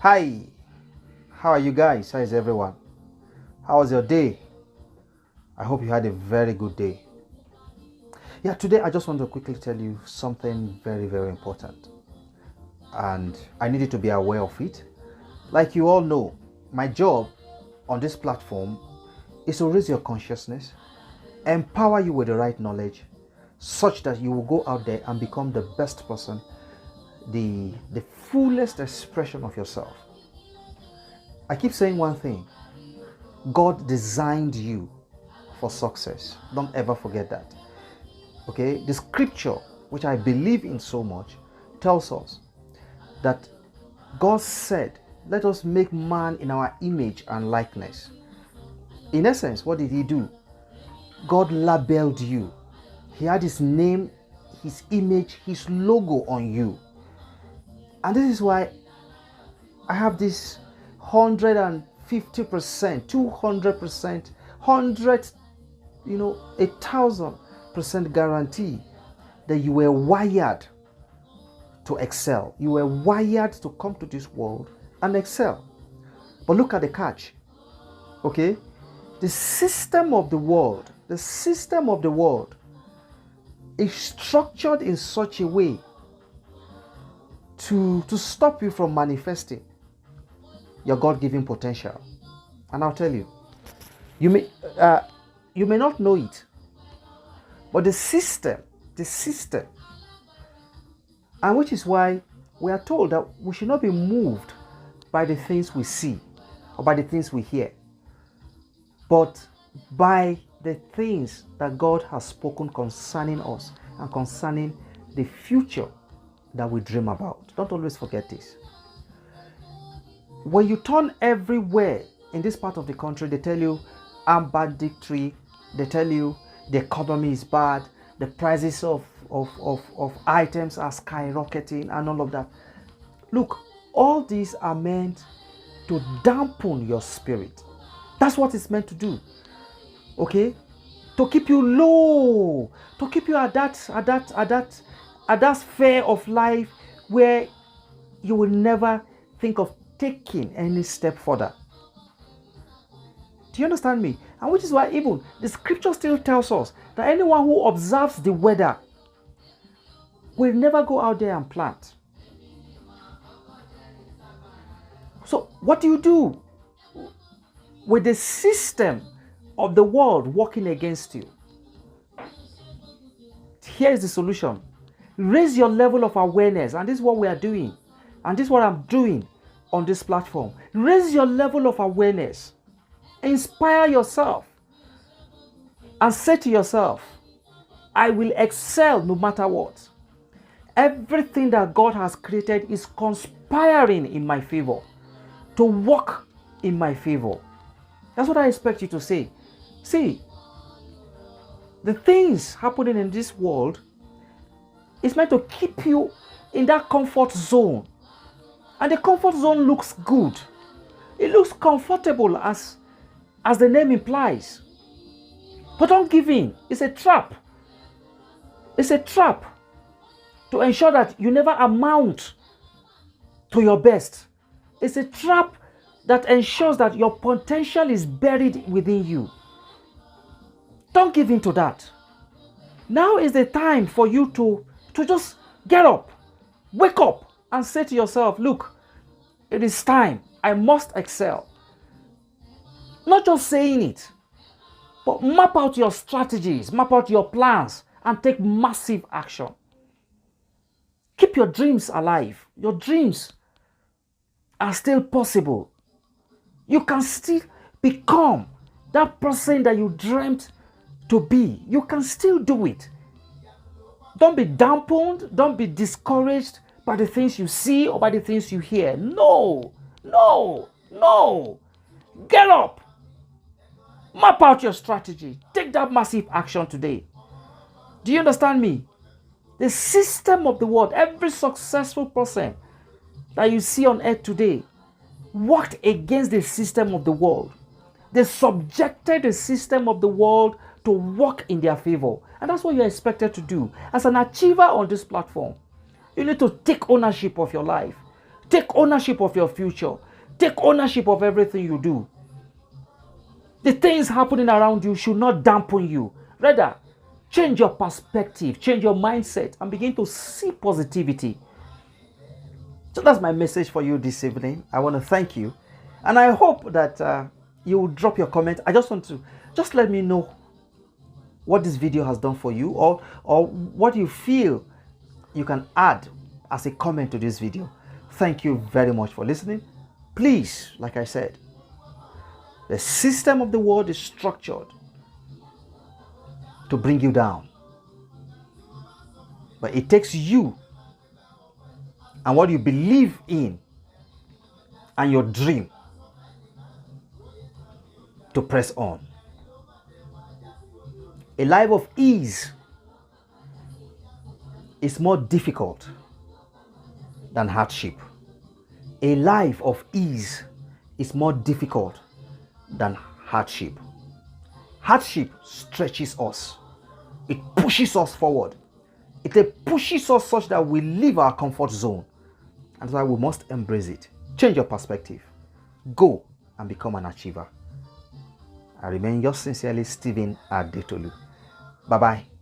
Hi, how are you guys? How is everyone? How was your day? I hope you had a very good day. Yeah, today I just want to quickly tell you something very, very important. And I need you to be aware of it. Like you all know, my job on this platform is to raise your consciousness, empower you with the right knowledge, such that you will go out there and become the best person, the fullest expression of yourself. I keep saying one thing. God designed you for success. Don't ever forget that. Okay? The scripture, which I believe in so much, tells us that God said, let us make man in our image and likeness. In essence, what did he do? God labeled you. He had his name, his image, his logo on you. And this is why I have this 150%, 200%, 1,000% guarantee that you were wired to excel. You were wired to come to this world and excel. But look at the catch. Okay? The system of the world is structured in such a way to stop you from manifesting your God-given potential. And I'll tell you, you may not know it, but the system, and which is why we are told that we should not be moved by the things we see or by the things we hear, but by the things that God has spoken concerning us and concerning the future that we dream about. Don't always forget this. When you turn everywhere in this part of the country, they tell you armed banditry, they tell you the economy is bad, the prices of items are skyrocketing and all of that. Look, all these are meant to dampen your spirit. That's what it's meant to do. Okay? To keep you low, to keep you at that sphere of life where you will never think of taking any step further. Do you understand me? And which is why even the scripture still tells us that anyone who observes the weather will never go out there and plant. So what do you do with the system of the world working against you? Here is the solution. Raise your level of awareness, and this is what we are doing, and this is what I'm doing on this platform. Raise your level of awareness. Inspire yourself and say to yourself, I will excel no matter what. Everything that God has created is conspiring in my favor, to work in my favor. That's what I expect you to say. See, the things happening in this world is meant to keep you in that comfort zone. And the comfort zone looks good. It looks comfortable as the name implies. But don't give in. It's a trap. It's a trap to ensure that you never amount to your best. It's a trap that ensures that your potential is buried within you. Don't give in to that. Now is the time for you to just get up, wake up, and say to yourself, look, it is time. I must excel. Not just saying it, but map out your strategies, map out your plans, and take massive action. Keep your dreams alive. Your dreams are still possible. You can still become that person that you dreamt to be. You can still do it. Don't be dampened. Don't be discouraged by the things you see or by the things you hear. No. Get up. Map out your strategy. Take that massive action today. Do you understand me? The system of the world, every successful person that you see on earth today worked against the system of the world. They subjected the system of the world to work in their favor. And that's what you're expected to do. As an achiever on this platform, you need to take ownership of your life. Take ownership of your future. Take ownership of everything you do. The things happening around you should not dampen you. Rather, change your perspective, change your mindset, and begin to see positivity. So that's my message for you this evening. I want to thank you. And I hope that you will drop your comment. I just want to, let me know what this video has done for you, or what you feel you can add as a comment to this video. Thank you very much for listening. Please, like I said, the system of the world is structured to bring you down. But it takes you and what you believe in and your dream to press on. A life of ease is more difficult than hardship. A life of ease is more difficult than hardship. Hardship stretches us. It pushes us forward. It pushes us such that we leave our comfort zone. And that's why we must embrace it. Change your perspective. Go and become an achiever. I remain yours sincerely, Stephen Adetolu. Bye-bye.